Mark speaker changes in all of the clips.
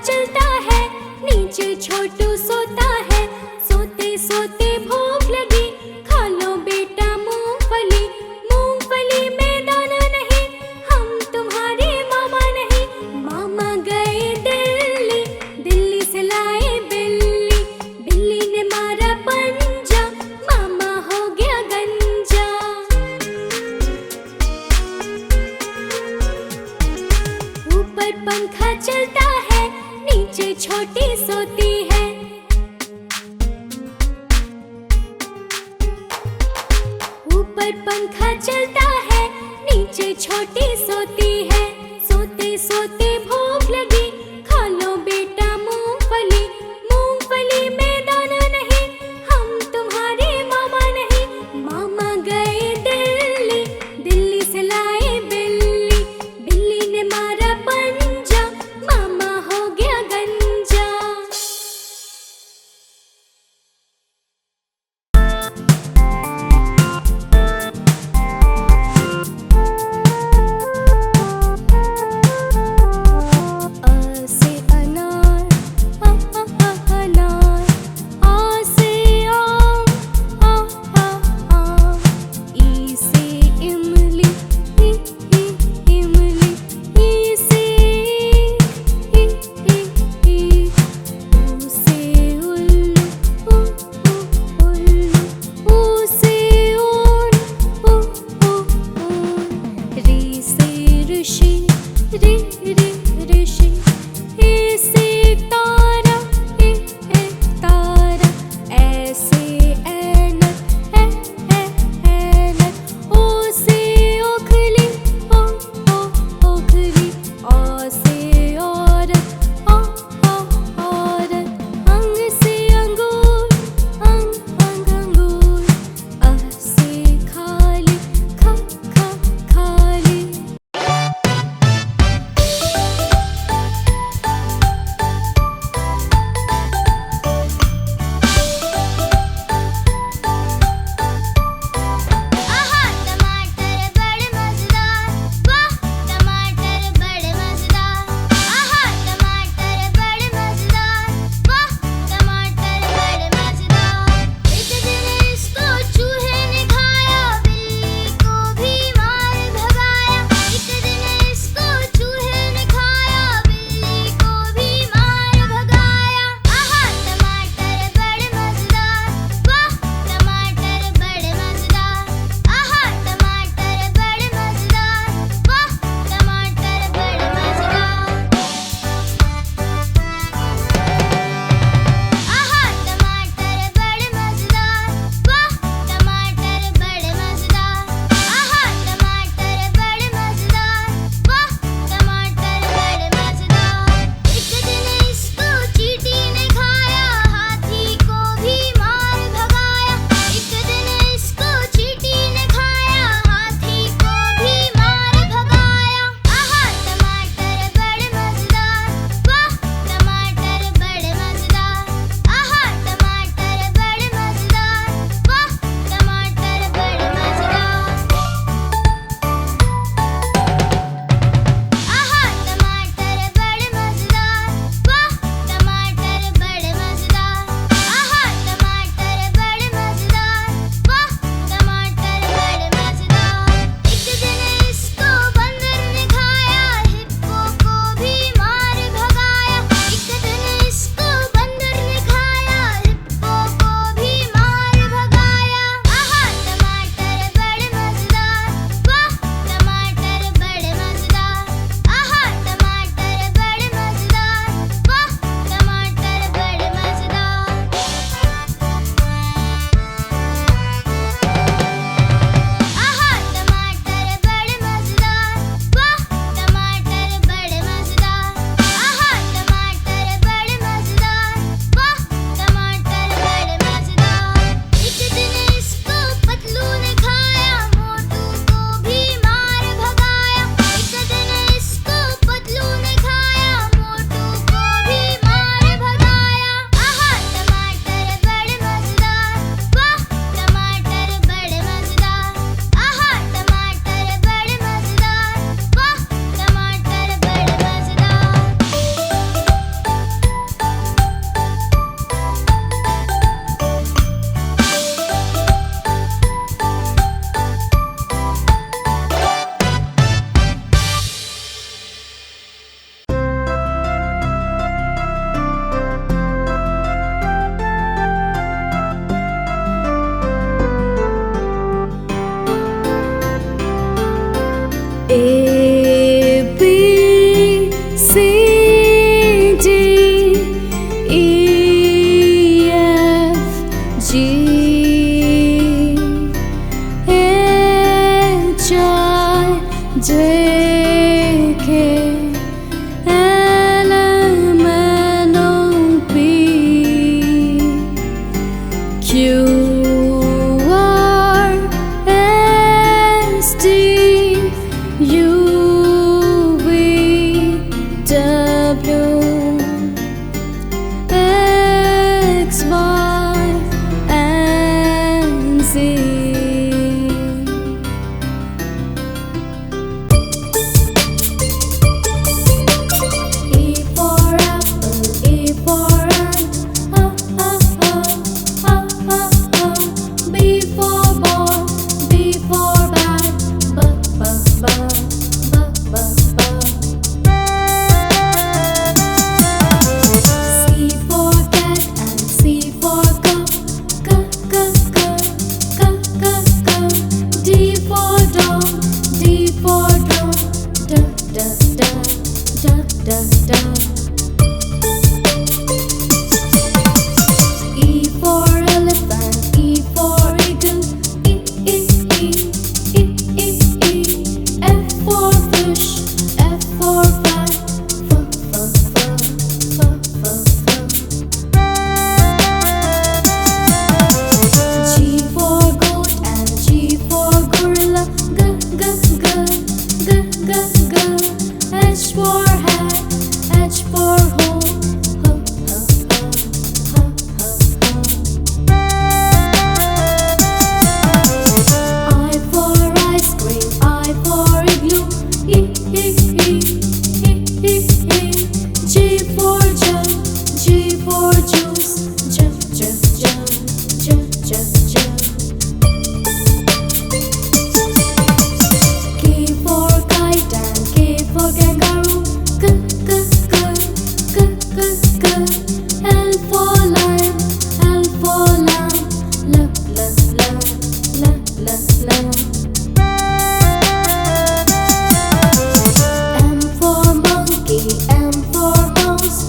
Speaker 1: चलता है, नीचे छोटू सोता है। सोते सोते भूख लगी, खा लो बेटा मूंगफली। मूंगफली में दाना नहीं, हम तुम्हारे मामा नहीं। मामा गए दिल्ली, दिल्ली से लाए बिल्ली। बिल्ली ने मारा पंजा, मामा हो गया गंजा। ऊपर पंखा चलता है, नीचे छोटी सोती है। ऊपर पंखा चलता है, नीचे छोटी सोती है। सोते सोते भूख लगी, खा लो बेटा मूंगफली। मूंगफली में दाना नहीं, हम तुम्हारे मामा नहीं। मामा गए दिल्ली, दिल्ली से लाए बिल्ली। बिल्ली ने मारा पंजा, मामा हो गया गंजा। से अनार, अनार। आ से आम, आम। ई से इमली, इमली। ई से ईख, ईख। ऊ से उल्लू, उल्लू। ऊ से ऊन, ऊन। री से ऋषि, ऋषि। ए से तारा, तारा। ऐसे ऐनक, ऐनक। ओ से ओखली, ओखली। औ से औरत, औरत। अंग से अंगूर, अंगूर। अ से खाली, खाली। A B C D E F G H I J K L M N O P Q R S T U V W X Y and Z. E for apple, E for ant, B for ball, B for bat, C for cat and C for cup, D for dog, D for drum, E for elephant, E for eagle, F for fish, F for fat, G for goat and G for gorilla, H for hat, H for hole, I for ice cream, I for igloo, J for jug, J for juice, K for kite and K for kangaroo, L for lion, L for lamb, M for monkey, M for mouse,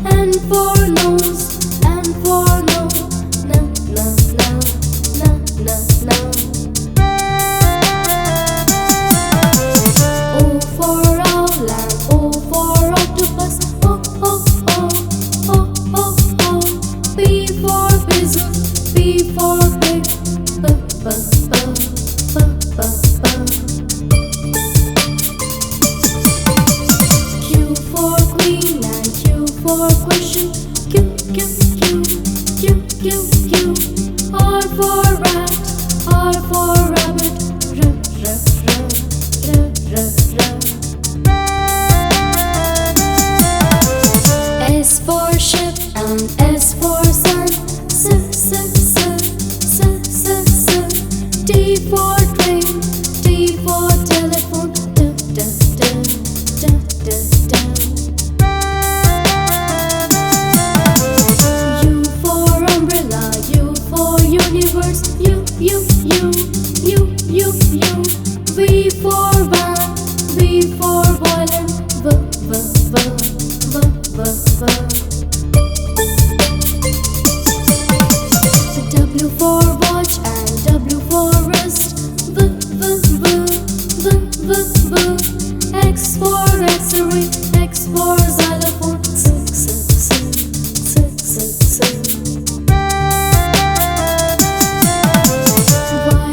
Speaker 1: N for nose, N for no, O for owl and O for octopus, P for pigeon, P for pig, Q for queen and Q for question, Q, R for rat, R for rabbit, S for ship and S for sun, T for train, T for telephone, U for umbrella, U for universe, U, V for van, V for violin, W for watch and W for wrist, X for X-ray, X for xylophone, Y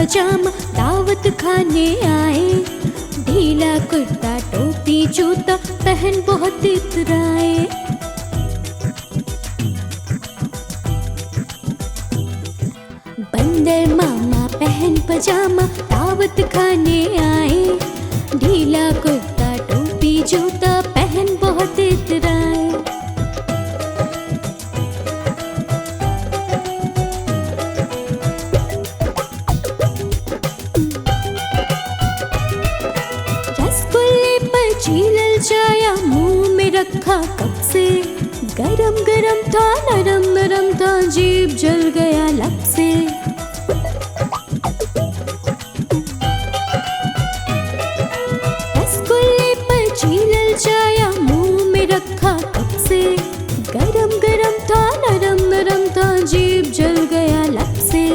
Speaker 1: पजामा दावत खाने आए। ढीला कुर्ता टोपी जूता पहन बहुत इतराए। बंदर मामा पहन पजामा दावत खाने आए। ढीला कुर्ता टोपी जूता पहन बहुत इतराए। रसगुल्ले पर छीलल जाया मुंह में रखा कब से। गरम गरम था नरम नरम था जीभ जल गया लब से। रसगुल्ले पर छीलल जाया मुंह में रखा कब से। गरम गरम था नरम नरम था जीभ जल गया लब से।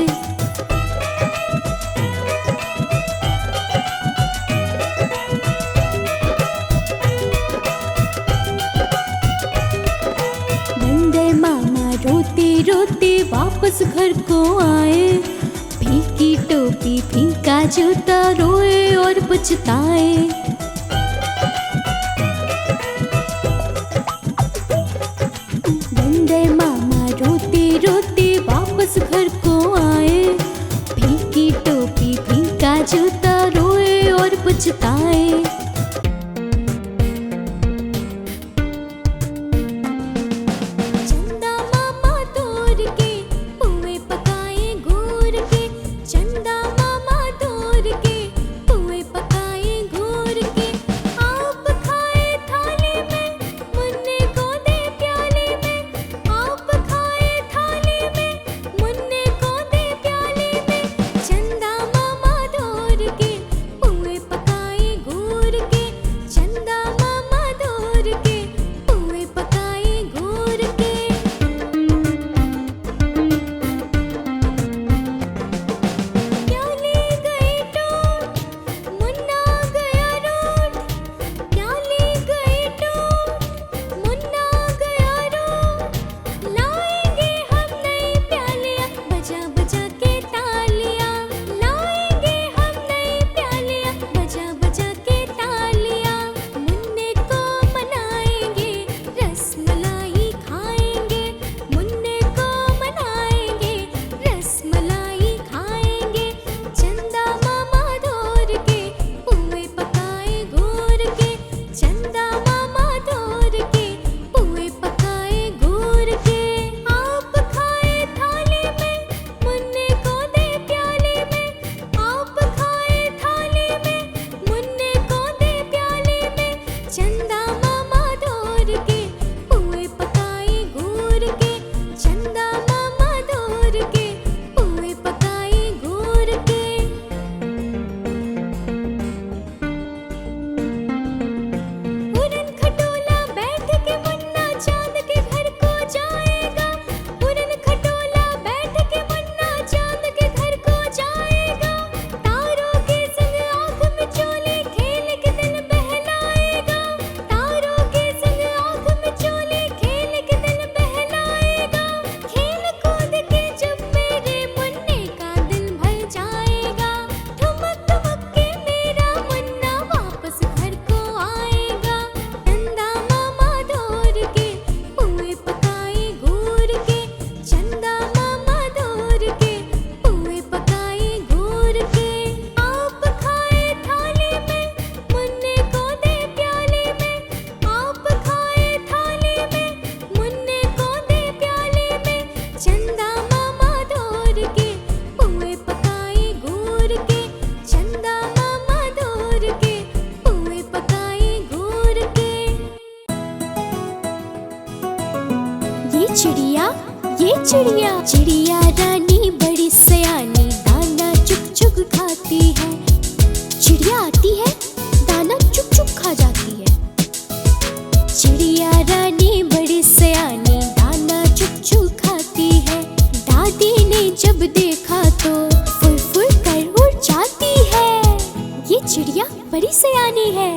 Speaker 1: बंदर मामा रोते रोते वापस घर को आए। फीकी टोपी फीका जूता रोए और पछताए। बंदर मामा रोते रोते वापस घर को आए। फीकी टोपी फीका जूता रोए और पछताए। चंदा मामा तोड़ के पुए पकाए घोर के। चंदा मामा तोड़ के पुए पकाए घोर के। आप खाए थाली में मुन्ने को दे प्याली में। आप खाए थाली में मुन्ने को दे प्याली में। चंदा मामा तोड़ के पुए पकाए घोर के। चंदा मामा तोड़ के पुए पकाए घोर के। प्याली गई टूट मुन्ना गया रूठ। प्याली गई टूट मुन्ना गया रूठ। लाएंगे हम नई प्यालियाँ बजा बजा के तालियाँ। लाएंगे हम नई प्यालियाँ बजा बजा के तालियाँ। मुन्ने को मनाएंगे रसमलाई खाएंगे। मुन्ने को मनाएंगे रसमलाई खाएंगे। चंदा मामा तोड़ के पुए पकाए घोर के। चंदा मामा तोड़ के पुए पकाए घोर के। आप खाए थाली में मुन्ने को दे प्याली में। आप खाए थाली में मुन्ने को दे प्याली में। चंदा मामा तोड़ के पुए पकाए घोर के। चंदा मामा तोड़ के पुए पकाए घोर के। उड़न खटोला बैठ के मुन्ना चांद के घर को जाएगा। उड़न खटोला बैठ के मुन्ना चांद के घर को जाएगा। तारों के संग आँख मिचोले खेल के दिल बहलाएगा। तारों के संग आँख मिचोले खेल के दिल बहलाएगा। खेल कूद के जब मेरे मुन्ने का दिल भर जाएगा। ठुमक ठुमक के मेरा मुन्ना वापस घर को आएगा। चंदा मामा तोड़ के पुए पकाए घोर के। चंदा मामा तोड़ के पुए पकाए घोर के। आप खाए थाली में मुन्ने को दे प्याली में। आप खाए थाली में मुन्ने को दे प्याली में। चंदा मामा तोड़ के पुए पकाए घोर के। चंदा मामा तोड़ के पुए पकाए घोर के। ये चिड़िया चिड़िया रानी बड़ी सयानी दाना चुग चुग खाती है। चिड़िया आती है दाना चुग चुग खा जाती है। चिड़िया रानी बड़ी सयानी दाना चुग चुग खाती है। दादी ने जब देखा तो फुर फुर कर उड़ जाती है। ये चिड़िया बड़ी सयानी है।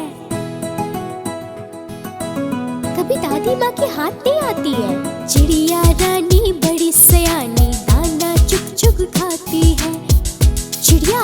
Speaker 1: कभी दादी माँ के हाथ नहीं आती है। चिड़िया रानी बड़ी सयानी दाना चुग चुग खाती है। चिड़िया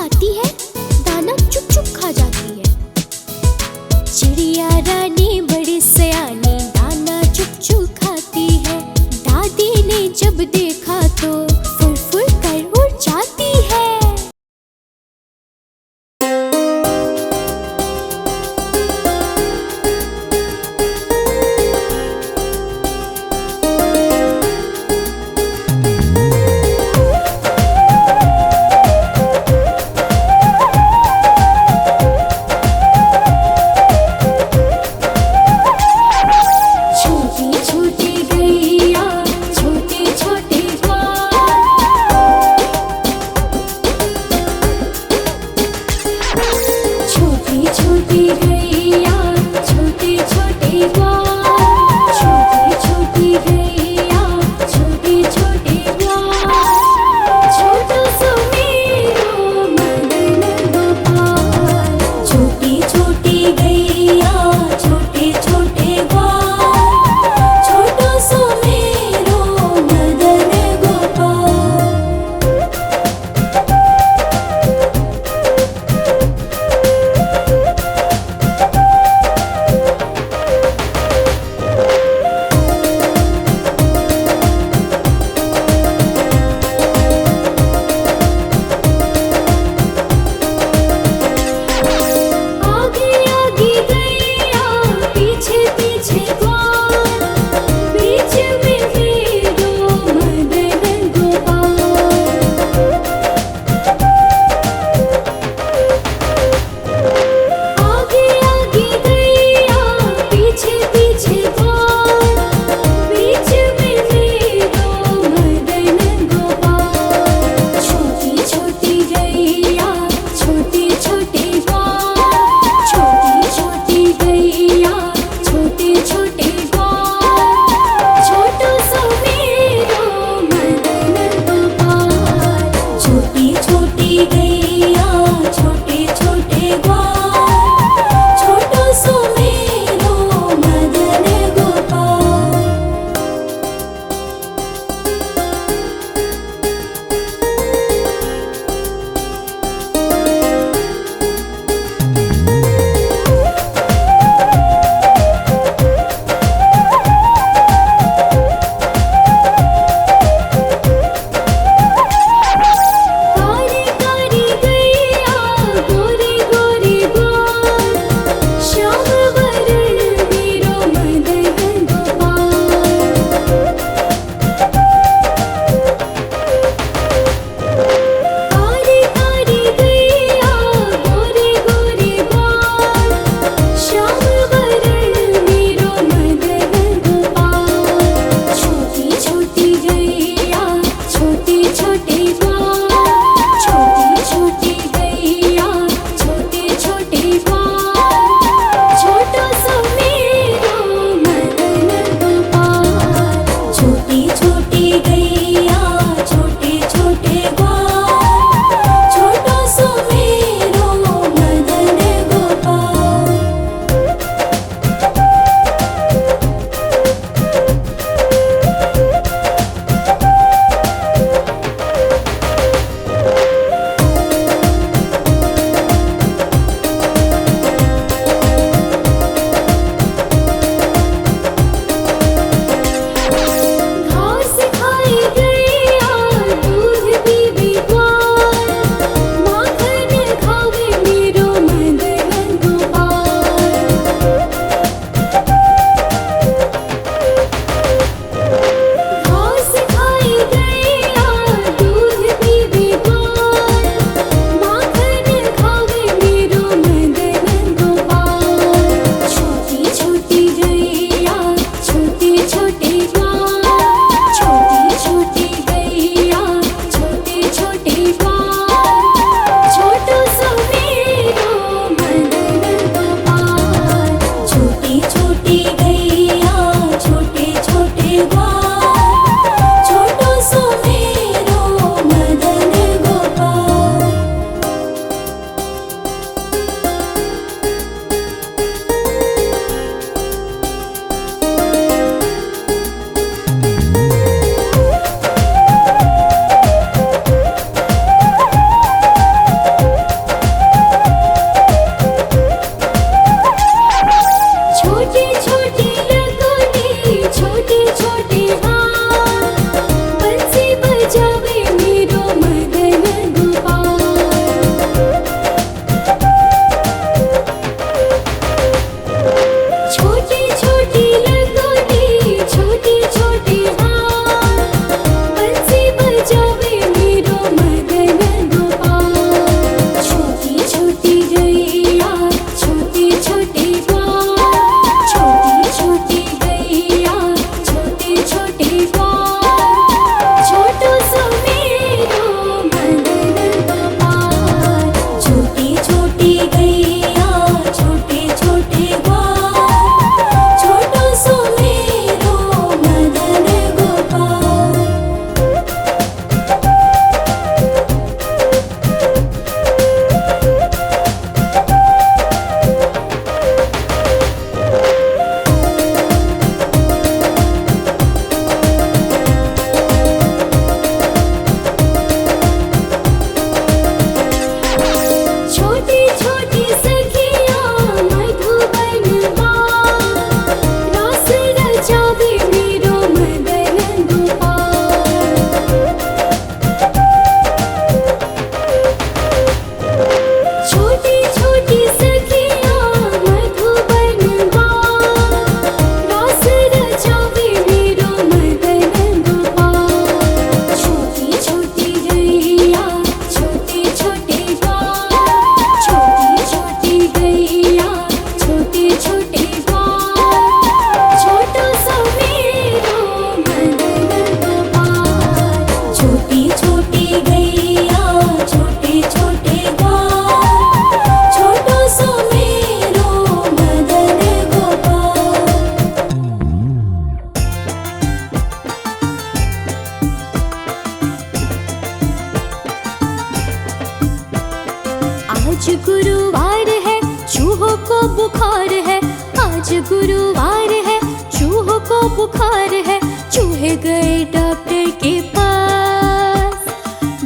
Speaker 1: आज गुरुवार है, चूहों को बुखार है, चूहे गए डॉक्टर के पास।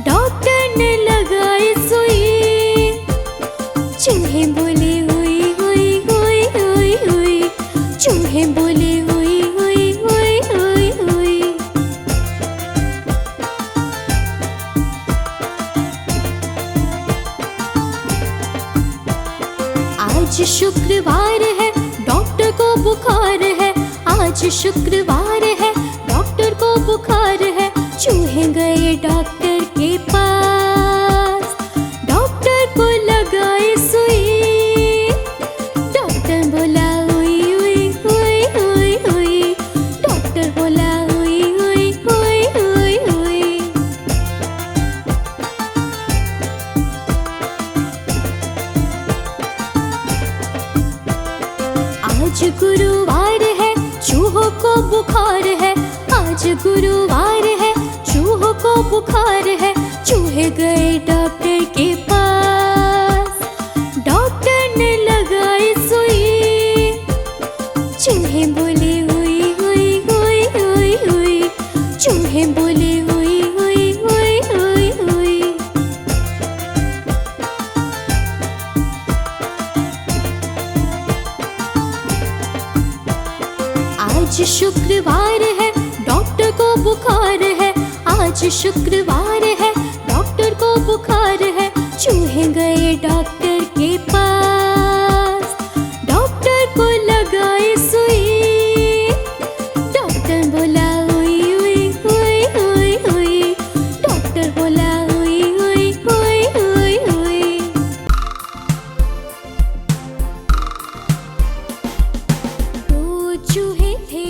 Speaker 1: डॉक्टर ने लगाई सुई, चूहे बोले हुई हुई हुई हुई हुई, चूहे बोले हुई हुई हुई हुई हुई। आज शुक्रवार है, डॉक्टर को बुखार है, आज शुक्रवार है, डॉक्टर को बुखार है, चूहे गए डॉक्टर के पास। डॉक्टर को लगाई सुई, डॉक्टर बोला हुई हुई हुई हुई हुई, डॉक्टर बोला हुई हुई हुई हुई हुई। आज गुरुवार है, चूहों को बुखार है, आज गुरुवार है, चूहों को बुखार है, चूहे गए डॉक्टर के पास। डॉक्टर ने लगाई सुई, चूहे बोले हुई हुई हुई हुई हुई, चूहे बोले हुई हुई हुई हुई हुई। आज शुक्रवार है, डॉक्टर को बुखार है, आज शुक्रवार है, डॉक्टर को बुखार है, चूहे गए डॉक्टर के पास। डॉक्टर को लगाई सुई, डॉक्टर बोला हुई हुई हुई हुई हुई, डॉक्टर बोला हुई हुई हुई हुई हुई। दो चूहे थे,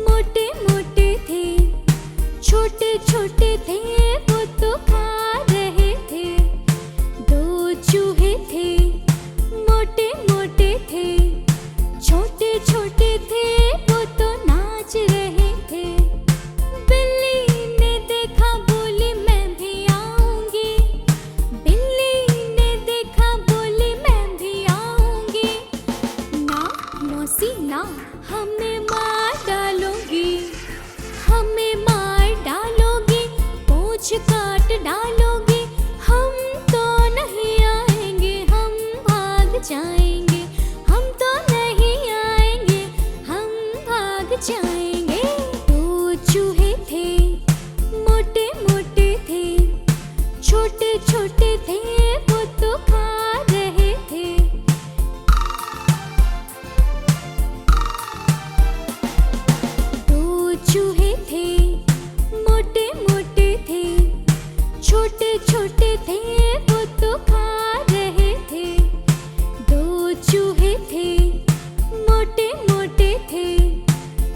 Speaker 1: मोटे मोटे थे, छोटे छोटे थे, वो तो खा रहे थे। दो चूहे थे, मोटे मोटे थे, छोटे छोटे थे, वो तो नाच रहे थे। बिल्ली ने देखा, बोली मैं भी आऊंगी, बिल्ली ने देखा, बोली मैं भी आऊंगी। ना मौसी ना, हमें मार डालोगी, हमें मार डालोगी, पूंछ काट डालोगी, हम तो नहीं आएंगे, हम भाग जाएंगे, हम तो नहीं आएंगे, हम भाग जाएंगे। दो चूहे थे, मोटे मोटे थे, छोटे छोटे थे, वो तो खा रहे थे। दो चूहे थे, मोटे मोटे थे, छोटे छोटे थे, वो तो खा रहे थे। दो चूहे थे, मोटे मोटे थे,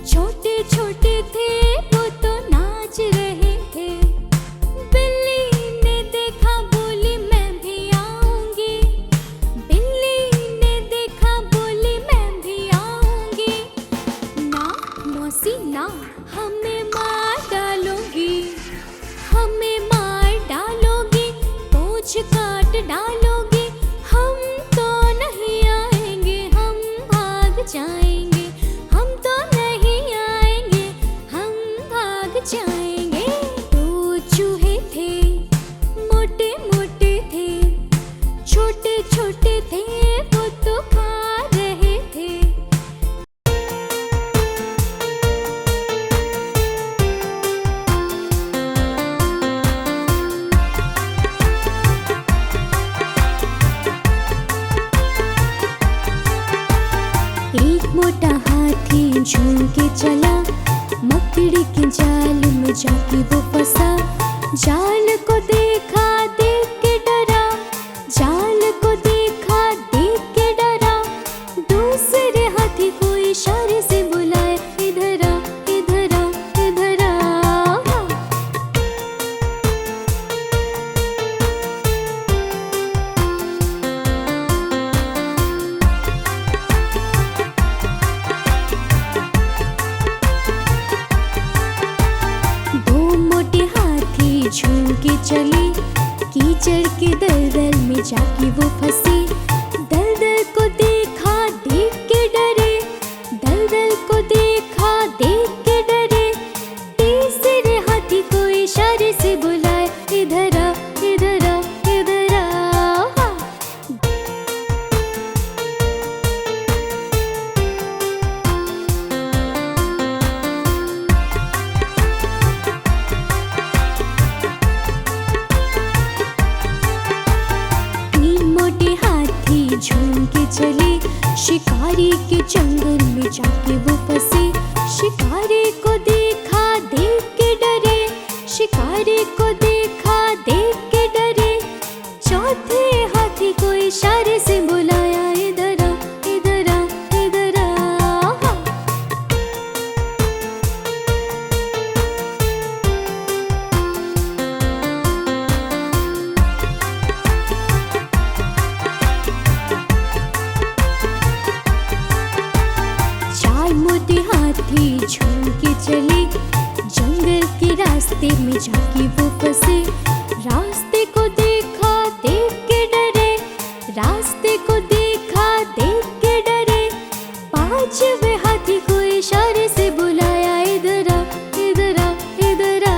Speaker 1: छोटे छोटे थे, वो तो नाच रहे थे। बिल्ली ने देखा, बोली मैं भी आऊंगी, बिल्ली ने देखा, बोली मैं भी आऊंगी। ना मौसी ना, हमें मार डालोगी, हमें मार डालोगी, पूंछ काट डालोगी, हम तो नहीं आएंगे, हम भाग जाएंगे, हम तो नहीं आएंगे, हम भाग जाएंगे। दो चूहे थे, मोटे मोटे थे, छोटे छोटे थे, वो तो खा रहे थे। एक मोटा हाथी झूम के चला, मकड़ी के जाल में जाके वो फंसा। जाल को देखा, देख के डरा, जाल को देखा, देख के डरा। दूसरे हाथी को इशारे से बुलाए, इधर आ, इधर आ, इधर आ। झूम के चले, कीचड़ के दलदल में जाके वो फंसे। दलदल को देखा, देख के डरे, के जंगल में जाके वो फंसे। शिकारी को देखा देख के डरे, शिकारी को देखा देख के डरे। चौथे हाथी को इशारे से बुलाया, इधर आ, इधर आ, इधर आ। चाल मोटे हाथी झूम के चले, जंगल के रास्ते में जाके वो फंसे। रास्ते को देखा देख के डरे, रास्ते को देखा देख के डरे। पांचवे हाथी को इशारे से बुलाया, इधर आ, इधर आ, इधर आ।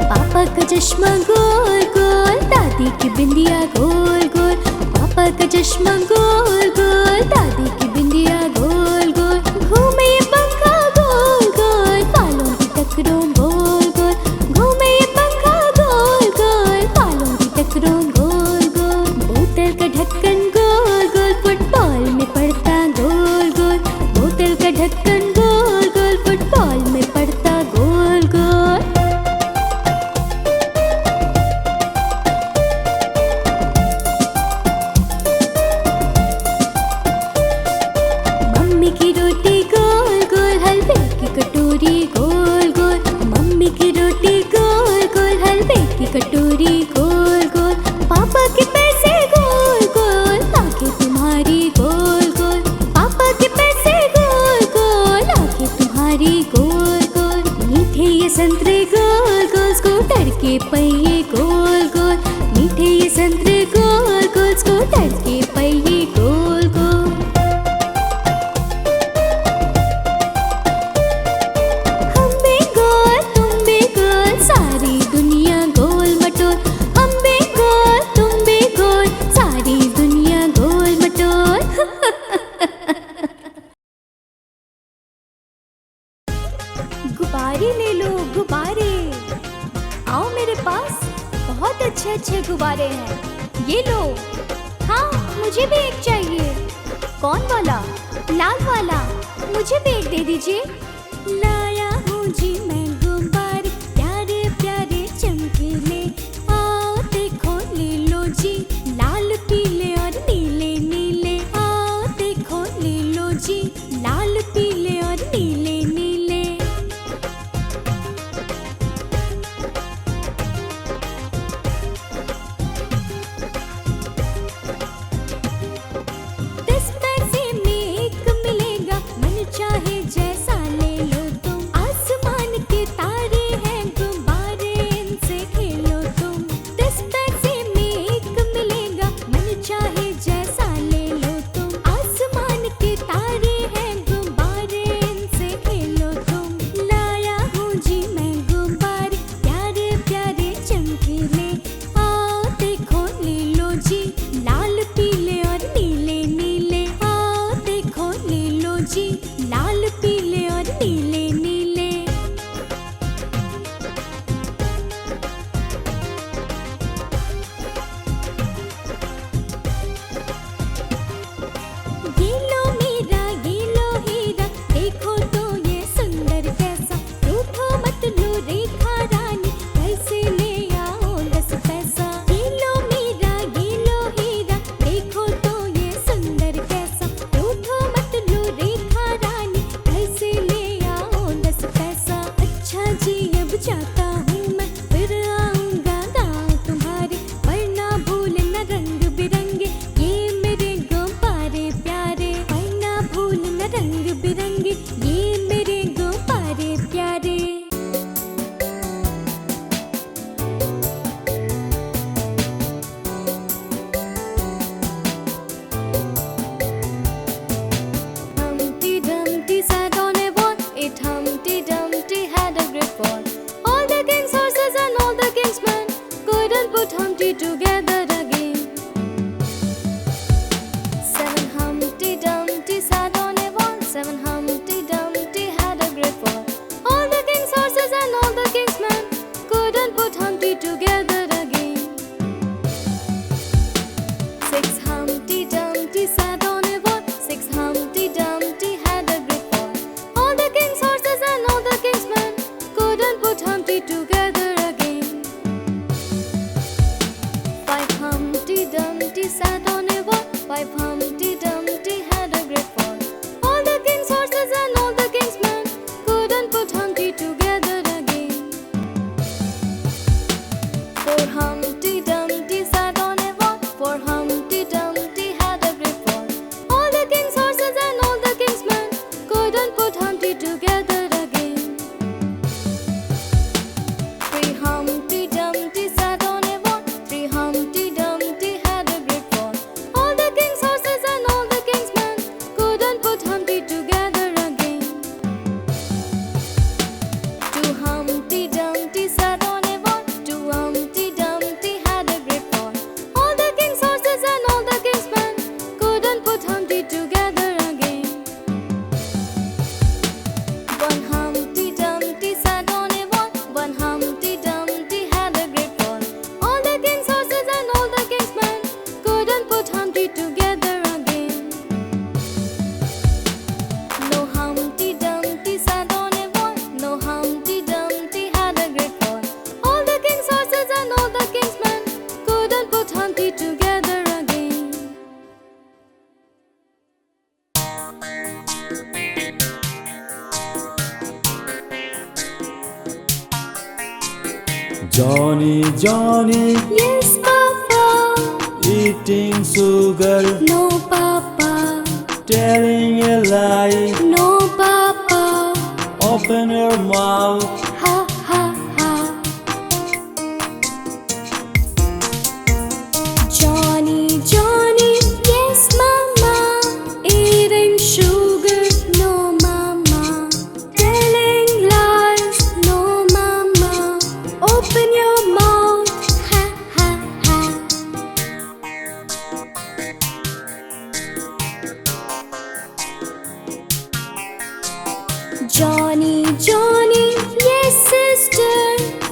Speaker 1: पापा का चश्मा गोल गोल, दादी की बिंदिया गोल गोल। पापा का चश्मा गोल गोल, दादी की बिंदिया गोल गोल। घूमे ये पंखा गोल गोल, बालों की टकरों गोल गोल। घूमे ये पंखा गोल गोल, बालों की टकरों गोल गोल। बोतल का ढक्कन गोल गोल, फुटबॉल में पड़ता गोल गोल। बोतल का ढक्कन गोल गोल, फुटबॉल में पड़ता गोल गोल। मम्मी की रोटी गोल गोल, हलवे की कटोरी गोल गोल। मम्मी की रोटी गोल गोल, हलवे की कटोरी गोल गोल। पापा के पैसे गोल गोल, आंखें तुम्हारी गोल गोल। पापा के पैसे गोल गोल, आंखें तुम्हारी गोल गोल। मीठे ये संतरे गोल गोल, स्कूटर के पहिए गोल गोल। मीठे ये संतरे गोल गोल, स्कूटर के पहिए गोल गोल। हम भी गोल तुम भी गोल, सारी दुनिया गोल मटोल। हम भी गोल तुम भी गोल, सारी दुनिया गोल मटोल। गुब्बारे ले लो गुब्बारे, आओ मेरे पास बहुत अच्छे अच्छे गुब्बारे हैं, ये लो। हाँ मुझे भी एक चाहिए। कौन वाला? लाल वाला। मुझे भी एक दे दीजिए। लाया हूँ जी मैं गुब्बारे, प्यारे प्यारे चमकीले। आओ देखो ले लो जी, लाल पीले और नीले नीले। आओ देखो ले लो जी, लाल पीले और नीले नीले। दस पैसे में एक मिलेगा, मन चाहे जैसा ले लो तुम। आसमान के couldn't put Humpty together again. Three Humpty Dumpty sat on a wall. Three Humpty Dumpty had a great fall. All the king's horses and all the king's men couldn't put Humpty together again. Two Humpty Dumpty sat on a wall. Two Humpty Dumpty had a great fall. All the king's horses and all the king's men couldn't put Humpty together again. One Humpty Dumpty sat on a wall. One Humpty Dumpty had a great fall. All the king's horses and all the king's men couldn't put Humpty together again. No Humpty Dumpty sat on a wall. No Humpty Dumpty had a great fall. All the king's horses and all the king's men couldn't put Humpty together again.
Speaker 2: Johnny, Johnny,
Speaker 1: Yes, Papa.
Speaker 2: eating sugar,
Speaker 1: No, Papa.
Speaker 2: telling a lie.
Speaker 1: No, Papa.
Speaker 2: Open your mouth.
Speaker 1: Ha, ha, ha. Johnny, Johnny, yes, Mama. Eating sugar, no, Mama. Telling lies, no, Mama. Open your mouth, ha, ha, ha. Johnny, Johnny, yes, sister.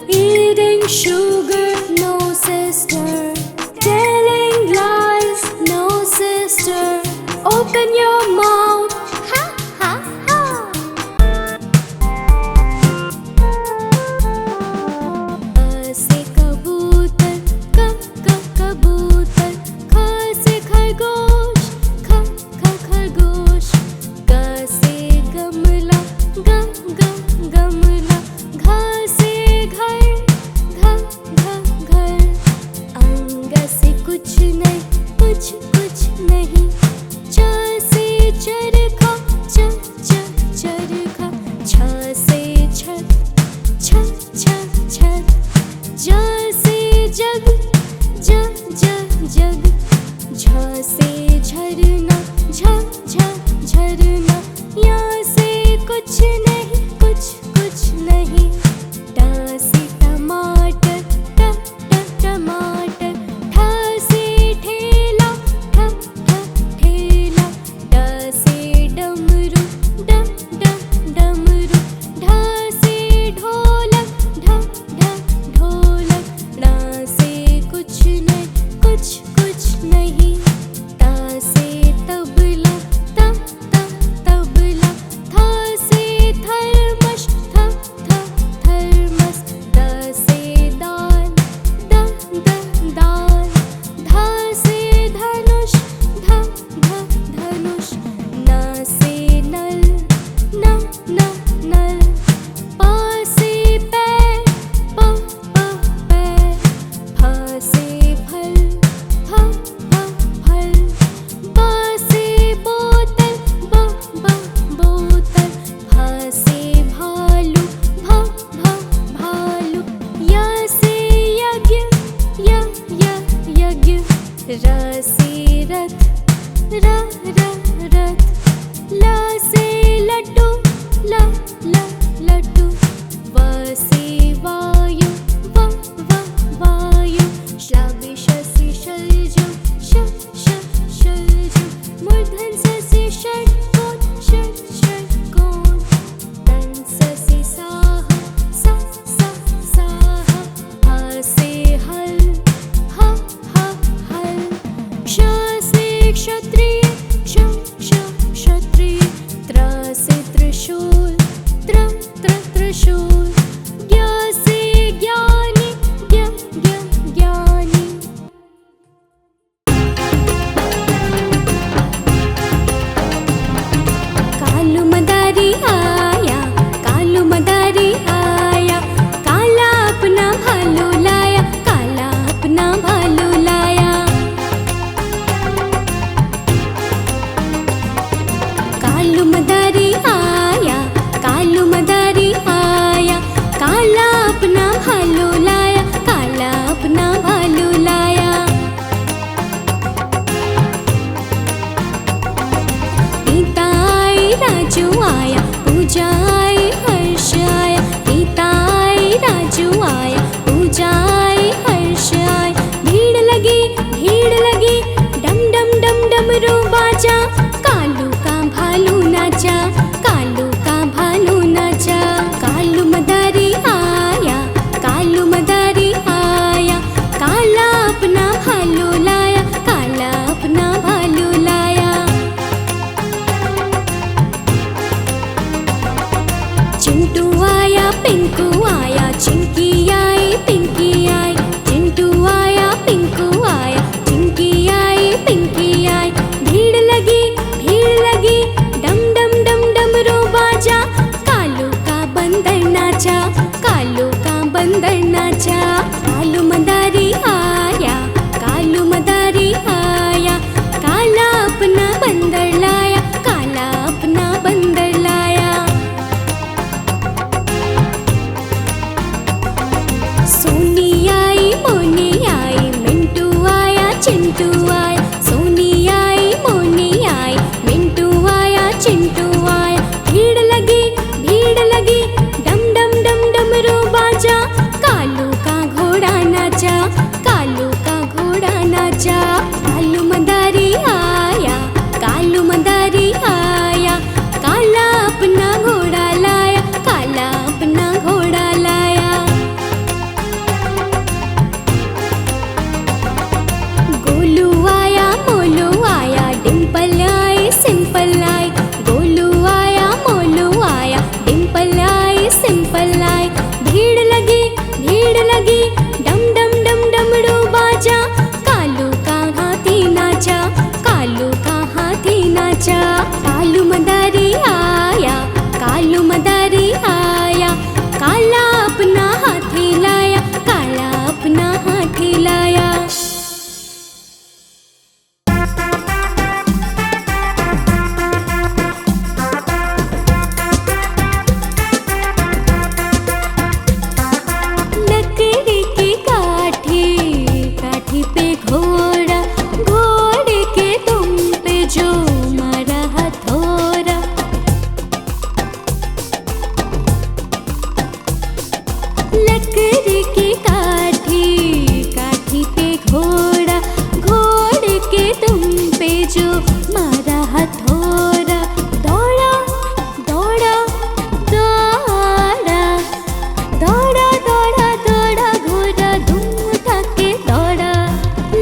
Speaker 1: Eating sugar, no, sister. Telling lies, no, sister. Open your mouth, ha, ha, ha. से कबूतर, कबूतर. ख से खरगोश, खरगोश. ग से गमला, गमला. घ से घर, घर. अंग से कुछ नहीं, कुछ नहीं. च से चरखा, चरखा. छ से छत, छत. ज से जग, जग. झ से झरना, झरना. या से कुछ नहीं, कुछ नहीं. ट से टमाटर, टमाटर. ठ से ठेला, ठेला. ड से डमरू, डमरू. ढ से ढोलक, ढोलक. ण से कुछ नहीं, कुछ नहीं. त से तबला, तबला. थ से थर्मस, थर्मस. द से दाल, दाल. ध से धनुष, धनुष. न से नल, नल. प से पैर, पैर. फ से फल, फल. ब से बोतल, बोतल. भ से भालू, भालू. य से यज्ञ, यज्ञ. र से रथ, रथ. ल से लड्डू, लड्डू. व से वायु, वायु. श्लाघ से शलजम, शलजम. मूर्धन से षट्कोण, षट्कोण. दंस से साह, साह. ह से हल, हल. क्ष से क्षत्रिय, क्षत्रिय. त्र से त्रिशूल, त्रिशूल. ज्ञ से ज्ञानी, ज्ञानी. कालू मदारी आया, कालू मदारी आया. काला अपना भालू लाया, काला अपना भालू लाया. कालू मदारी आया. पूजा आई हर्ष आया, गीता आई राजू आया, पूजा आई हर्ष आया। भीड़ लगी डम डम डम डमरू बाजा, कालू का भालू नाचा, कालू का भालू नाचा। कालू मदारी आया, कालू मदारी आया, काला अपना भालू लाया, काला अपना भालू लाया। चिंटू आया पिंकू आया, चिंकी आई पिंकी आई, चिंटू आया पिंकू आया, चिंकी आई पिंकी आई। भीड़ लगी डम डम डम डमरू बाजा, कालू का बंदर नाचा, कालू का बंदर नाचा। कालू मदारी आया, कालू मदारी आया, काला अपना बंदर लाया, काला अपना बंदर लाया। सोनी आई मोनी आई, मिंटू आया चिंटू आया, सोनी आई मोनी आई, मिंटू आया चिंटू आया। भीड़ लगी डम डम डम डमरू बाजा, कालू का घोड़ा नाचा, कालू का घोड़ा नाचा। कालू मदारी आया, कालू मदारी आया, काला अपना घोड़ा लाया, काला अपना घोड़ा लाया। गोलू आया मोलू आया, Dimple I simple I, Golu आया मोलू आया, डिम्पल आई सिंपल आई। भीड़ लगी डम डम डम डमरू बाजा, कालू का हाथी नाचा, कालू का हाथी नाचा। कालू मदारी आया, कालू मदारी आया, काला अपना हाथी लाया, काला अपना हाथी लाया। लकड़ी की काठी पे घोड़ा, घोड़े के दुम पे जो मारा हथौड़ा। लकड़ी की काठी पे घोड़ा, घोड़े के दुम पे जो मारा हथौड़ा। दौड़ा दौड़ा दौड़ा, दौड़ा दौड़ा दौड़ा घोड़ा धूम उठा के दौड़ा।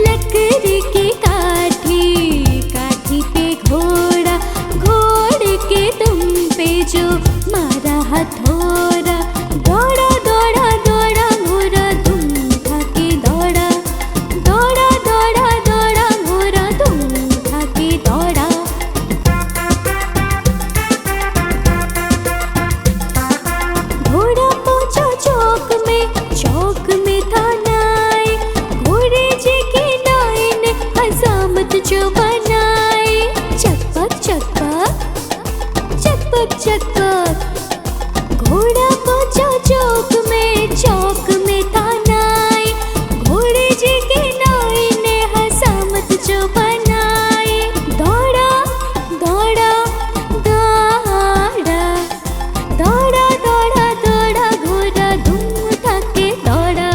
Speaker 1: लकड़ी की काठी पे घोड़ा, घोड़े के दुम पे जो मारा हथौड़ा। दौड़ा दौड़ा दौड़ा घोड़ा धूम उठा के दौड़ा, दौड़ा दौड़ा दौड़ा घोड़ा धूम उठा के दौड़ा। घोड़ा पहुंचा चौक में था नाई, घोड़े जी की नाई ने हजामत जो बनाई। चकपक चकपक चकपक चकपक, घोड़ा पहुंचा चौक में था नाई, घोड़े जी की नाई ने हजामत जो बनाई। दौड़ा दौड़ा दौड़ा, दौड़ा दौड़ा दौड़ा घोड़ा धूम उठा के दौड़ा।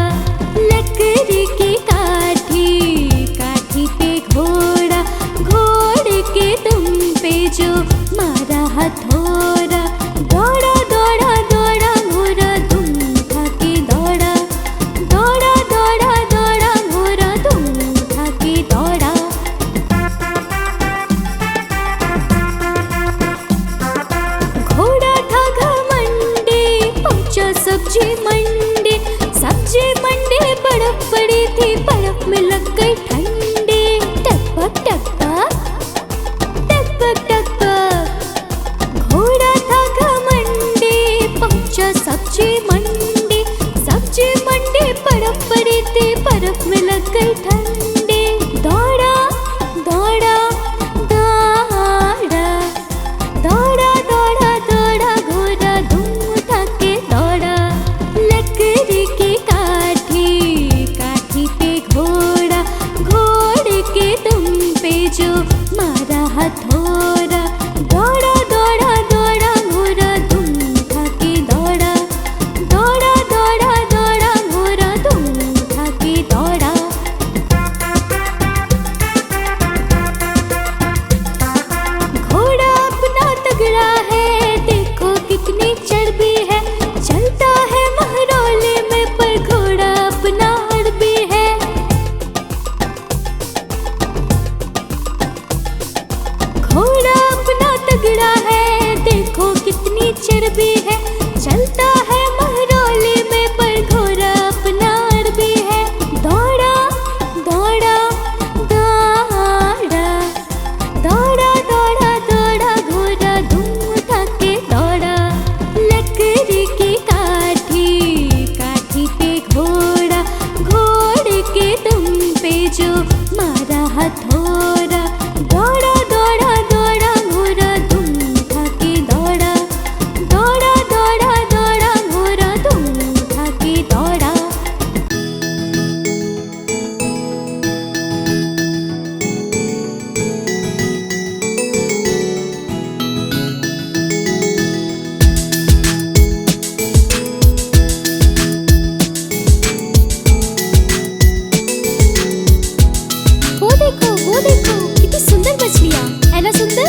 Speaker 1: लकड़ी की काठी पे घोड़ा, घोड़े के दुम पे जो मारा हथौड़ा। दौड़ा दौड़ा दौड़ा घोड़ा धूम उठा के दौड़ा, दौड़ा दौड़ा दौड़ा घोड़ा धूम उठा के दौड़ा। घोड़ा था घमंडी, पहुंचा सब्जी मंडी, सब्जी मंडी बर्फ पड़ी थी, बर्फ में लग गई ठंडी। टकपक टकपक टकपक टकपक, घोड़ा था घमंडी, पहुंचा सब्जी मंडी, सब्जी मंडी बर्फ पड़ी थी, बर्फ में लग गई ठंडी। दौड़ा दौड़ा दौड़ा, दौड़ा दौड़ा दौड़ा घोड़ा धूम उठा के दौड़ा। लकड़ी की काठी पे घोड़ा, में चर्बी है, चलता है महरौली में पर घोड़ा अपना अरबी है। दौड़ा दौड़ा दौड़ा दौड़ा दौड़ा दौड़ा घोड़ा धूम उठा के दौड़ा। लकड़ी की काठी काठी पे घोड़ा, घोड़े के दुम पे जो मारा हथौड़ा। दौड़ा दौड़ा दौड़ा घोड़ा धूम उठा के दौड़ा। दौड़ा दौड़ा दौड़ा घोड़ा धूम उठा के दौड़ा। वो देखो कितनी सुंदर मछलियाँ है ना। सुंदर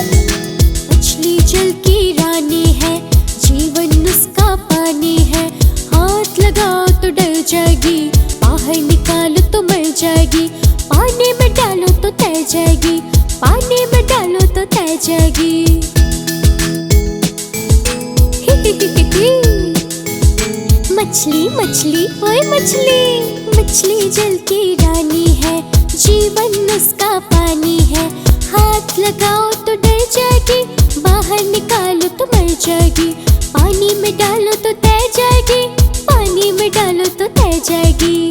Speaker 1: मछली जल की रानी है, जीवन उसका पानी है। हाथ लगाओ तो डर जाएगी, बाहर निकालो तो मर जाएगी। पानी में डालो तो तैर जाएगी, पानी में डालो तो तैर जाएगी। मछली मछली ओए मछली, मछली जल की रानी है, जीवन उसका पानी है। हाथ लगाओ तो डर जाएगी, बाहर निकालो तो मर जाएगी। पानी में डालो तो तैर जाएगी, पानी में डालो तो तैर जाएगी।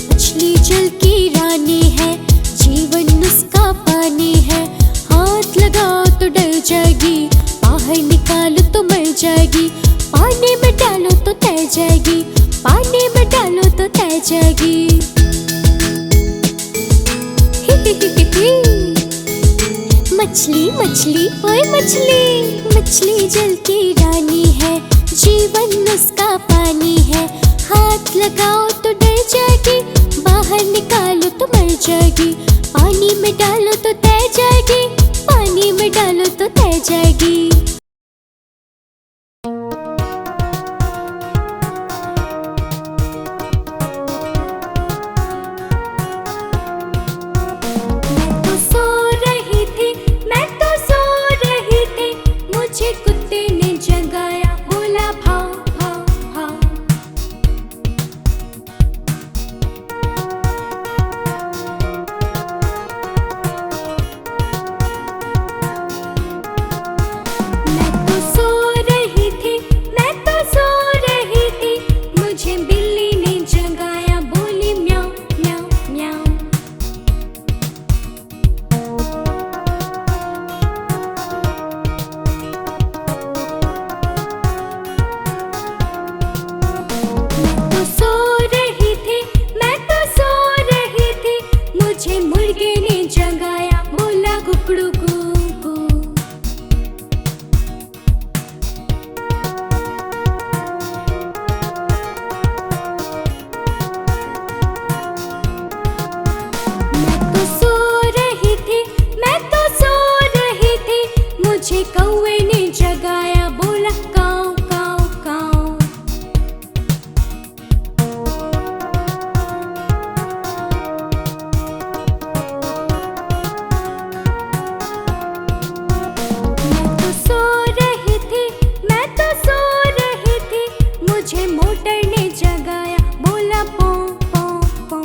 Speaker 1: मछली जल की रानी है, जीवन उसका पानी है। हाथ लगाओ तो डर जाएगी, बाहर निकालो तो मर जाएगी। पानी में डालो तो तैर जाएगी, पानी में डालो तो तैर जाएगी। मछली मछली ओए मछली, मछली जल की रानी है, जीवन उसका पानी है। हाथ लगाओ तो डर जाएगी, बाहर निकालो तो मर जाएगी। पानी में डालो तो तैर जाएगी, पानी में डालो तो तैर जाएगी। मुझे कुत्ते ने जगाया, बोला भाव भाव भाव। मैं तो सो रही थी, मैं तो सो रही थी, मुझे बिल्ली ने जगाया, बोली म्याऊं म्याऊं म्याऊं। मुझे मुर्गे ने जगाया, बोला कुकड़ू कू कू। मैं तो सो रही थी, मैं तो सो रही थी, मुझे कौवे ने जगाया, बोला काऊ काऊ काऊ। मुझे मोटर ने जगाया, बोला पौ पौ पौ।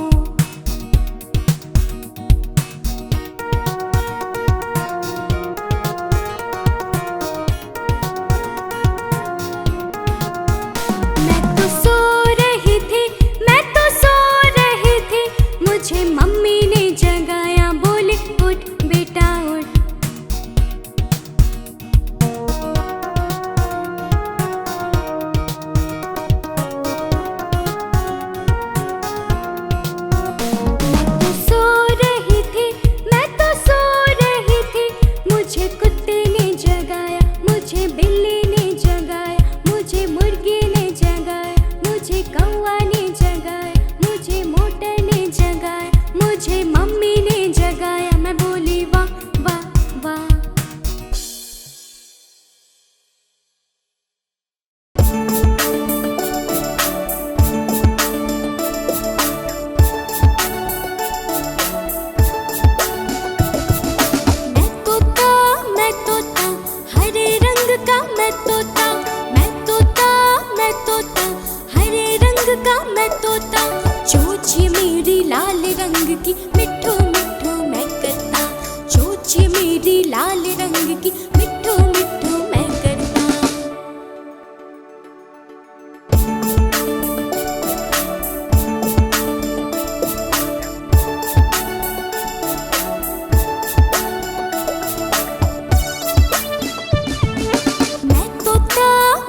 Speaker 1: मेरी लाल रंग की, मिठू मिठू मैं करता।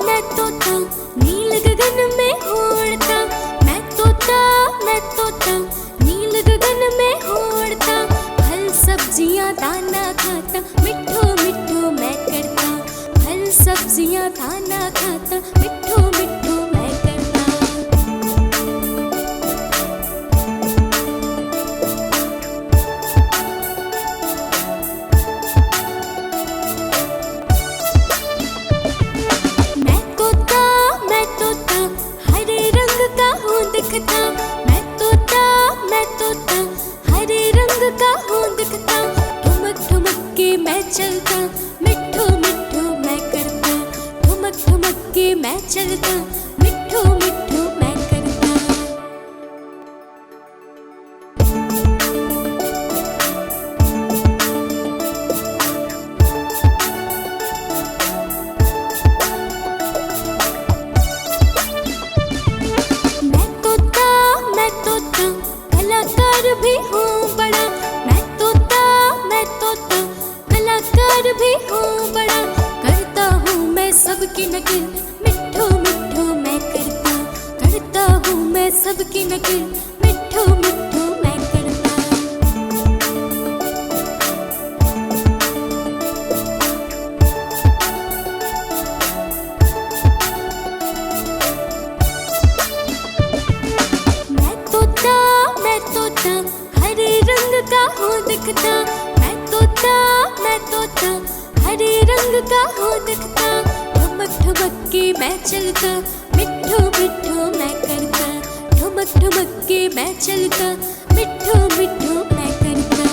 Speaker 1: मैं तोता नील गगन में उड़ता। मैं तोता नील गगन में उड़ता। फल सब्जियां दाना खाता, मिठू मिठू मैं करता। फल सब्जियां दाना खाता, मिठू मिठू मैं करता। मैं तोता हरे रंग का हूँ दिखता। मैं तोता हरे रंग का हूँ दिखता। ठुमक ठुमक के मैं चलता, मिठू मिठू मैं करता। ठुमक ठुमक के मैं चलता, मिठू मिठू मैं करता। मैं तोता कलाकार भी हूँ बड़ा। मैं तोता कलाकार भी हूँ बड़ा। करता हूँ मैं सबकी नकल, मिठू मिठू मैं करता। करता हूँ मैं सबकी नकल, मिठू मिठू मैं करता। मैं तोता हरे रंग का हूँ दिखता। मैं तोता हरे रंग का हूँ दिखता। ठुमक ठुमक के मैं चलता, मिठू मिठू मैं करता। ठुमक ठुमक के मैं चलता, मिठू मिठू मैं करता।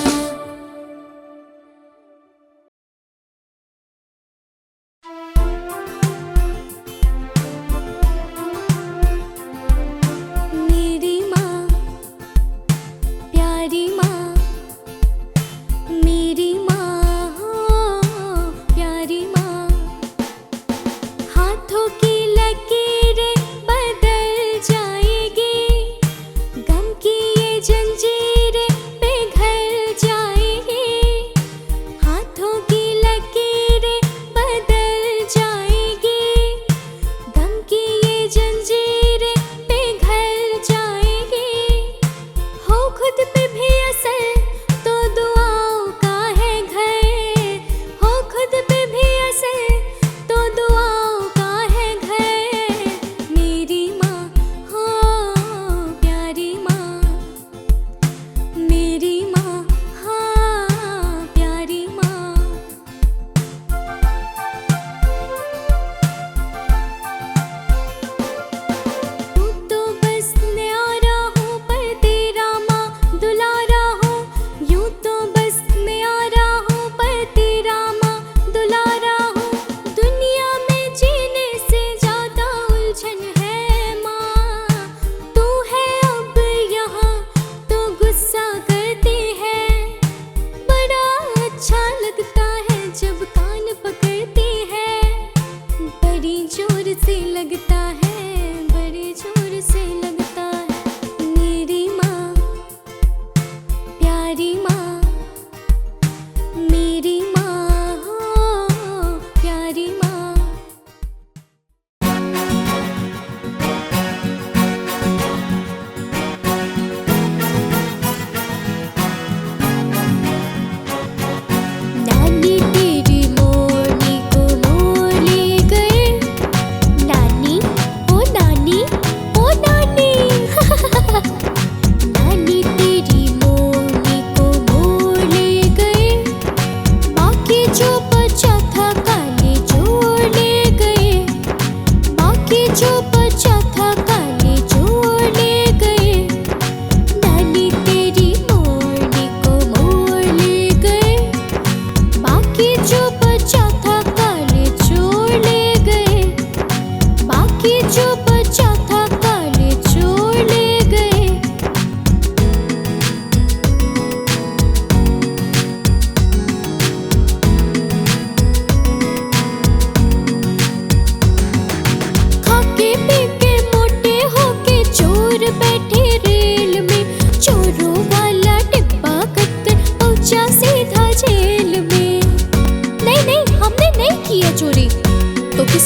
Speaker 1: मेरी माँ प्यारी माँ, मेरी माँ प्यारी माँ। हाथों की लकीरें बदल जाएगी, गम की ये जंजीरें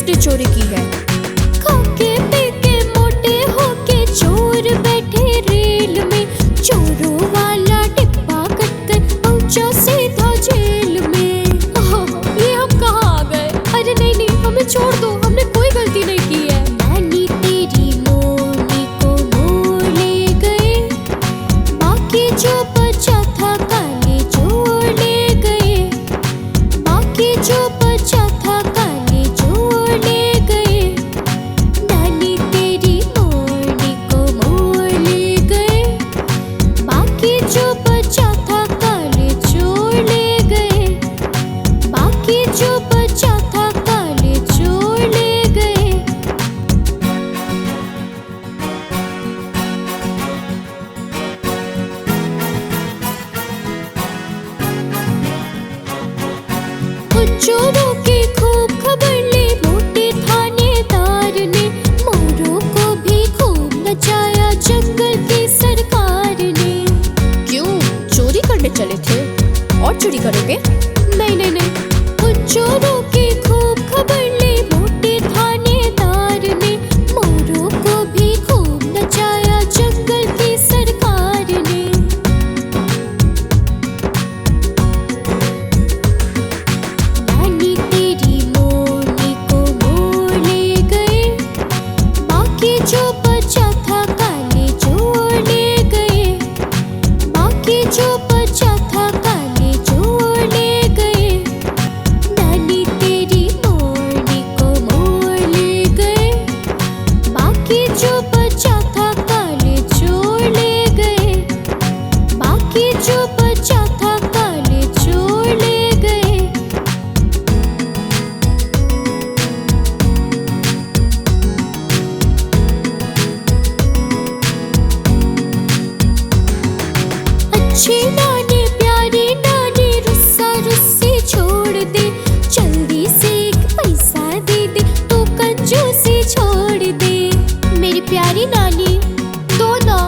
Speaker 3: सिगरेट चोरी की है।
Speaker 1: खाके पी के मोटे होके चोर बैठे रेल में, चोरों वाला डिब्बा कटकर पहुंचा सीधा जेल में।
Speaker 3: ये हम कहाँ आ गए?
Speaker 1: अरे नहीं नहीं, हमें छोड़ दो, हमने कोई गलती नहीं की है। नानी तेरी मोरनी को मोर ले गए, बाकी जो बचा था काले चोर ले गए, बाकी जो बचा था काले चोर ले गए। नानी तेरी मोरनी को मोर ले गए, बाकी जो बचा था काले चोर ले गए, बाकी जो बचा था काले चोर ले गए। उन चोरों की खूब खबर ली मोटे थानेदार ने, मोरों को भी खूब नचाया जंगल की सरकार ने।
Speaker 3: क्यों, चोरी करने चले थे? और चोरी करोगे?
Speaker 1: नहीं नहीं नहीं, उन चोरों की खूब खबर ली मोटे थानेदार ने, मोरों को भी खूब नचाया जंगल की सरकार ने। नानी तेरी मोरनी को मोर ले गए, बाकी जो बचा था काले चोर ले गए, बाकी जो बचा था काले चोर ले गए। नानी तेरी मोरनी को मोर ले गए, बाकी जो बचा था काले चोर ले गए, बाकी जो बचा था काले चोर ले गए। अच्छी नानी प्यारी नानी रुस्सा रुस्सी छोड़ दे, जल्दी से एक पैसा दे दे तो कंजूसी छोड़ दे। मेरी प्यारी नानी
Speaker 3: दो ना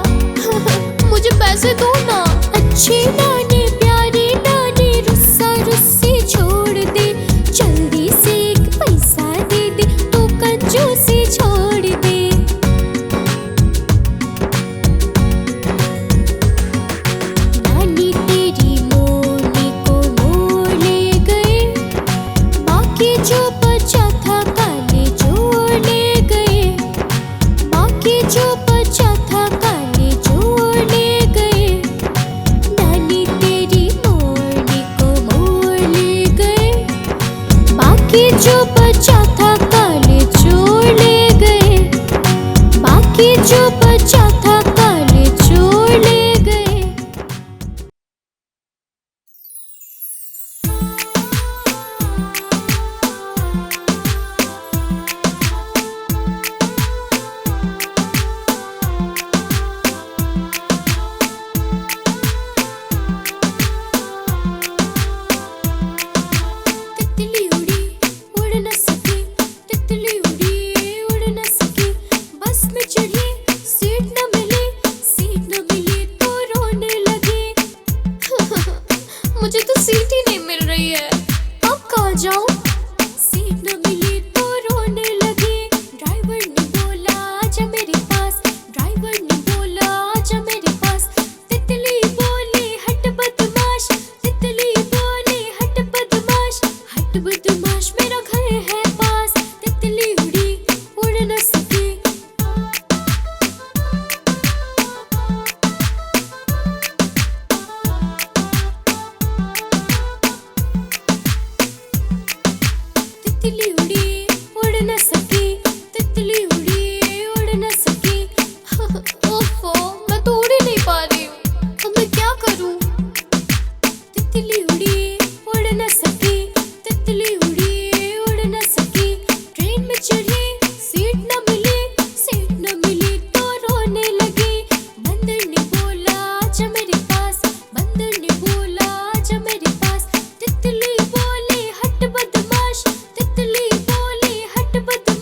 Speaker 3: मुझे पैसे दो ना।
Speaker 1: अच्छी नानी प्यारी नानी रुस्सा रुस्सी छोड़ दे, जल्दी से एक पैसा दे दे तो कंजूसी छोड़ दे। नानी तेरी मोरनी को मोर ले गए, बाकी जो बचा था काले चोर ले गए, बाकी जो बचा था काले चोर ले गए। नानी तेरी मोरनी को मोर ले गए, बाकी जो बचा था काले चोर ले गए, बाकी जो बचा था काले चोर ले गए। तितली उड़ी उड़ न सकी, तितली उड़ी उड़ न सकी, बस में चढ़ी सीट न मिली, सीट न मिली तो रोने लगी।
Speaker 3: मुझे तो सीट ही नहीं मिल रही है,
Speaker 1: अब कहाँ जाऊँ? सीट न मिली तो रोने लगी। ड्राइवर ने बोला आजा मेरे पास, ड्राइवर ने बोला आजा मेरे पास। तितली बोली हट बदमाश, तितली बोली हट बदमाश, हट बदमाश मेरा घर है पास। तितली उड़ी उड़ न सकी। तितली उड़ी उड़ न सकी, तितली उड़ी उड़ न सकी।
Speaker 3: ओफो, मैं तो उड़ ही नहीं पा रही हूँ, अब मैं क्या करूँ?
Speaker 1: तितली उड़ी उड़ न सकी, तितली उड़ी उड़ न सकी। ट्रेन में चढ़ी सीट न मिली, सीट न मिली तो रोने लगी। बंदर ने बोला आजा मेरे पास, बंदर ने बोला आजा मेरे पास। तितली बोली हट बदमाश, तितली बोली हट बदमाश।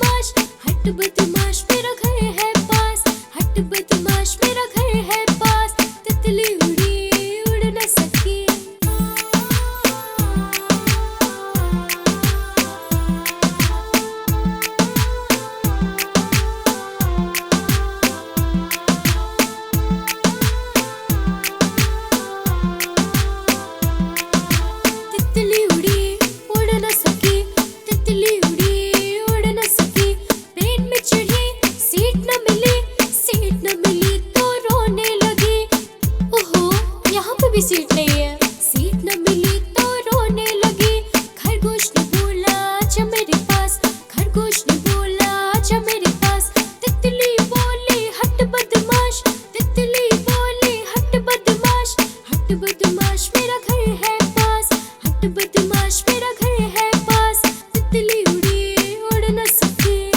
Speaker 1: तितली उड़ी उड़ न सके।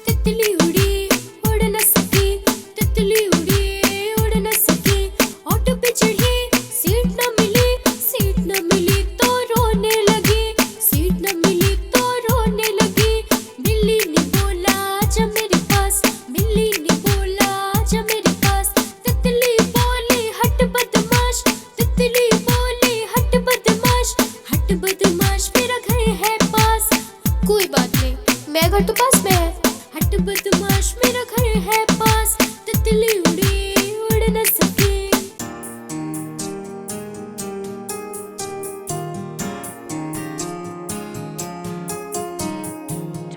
Speaker 1: तितली उड़ी उड़ न सके, तितली उड़ी उड़ न सके। ऑटो पे चढ़ी सीट न मिली, सीट न मिली तो रोने लगी, सीट न मिली तो रोने लगी। बिल्ली ने बोला आजा मेरे पास, बिल्ली ने बोला आजा मेरे पास। तितली बोली हट बदमाश, तितली बोली हट बदमाश, हट बदमाश मेरा घर है पास।
Speaker 3: कोई बात नहीं, मेरा घर तो पास में है।
Speaker 1: हट बदमाश मेरा घर है पास। तितली उड़ी उड़ न सके।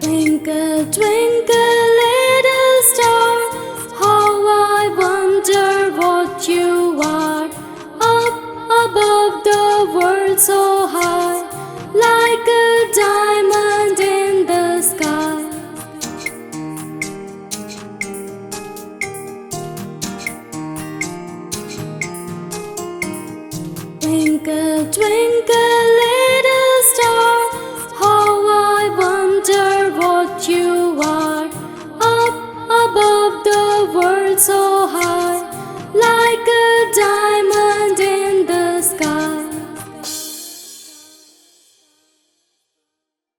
Speaker 1: Twinkle, twinkle, little star, how I wonder what you are. Up above the world so high, like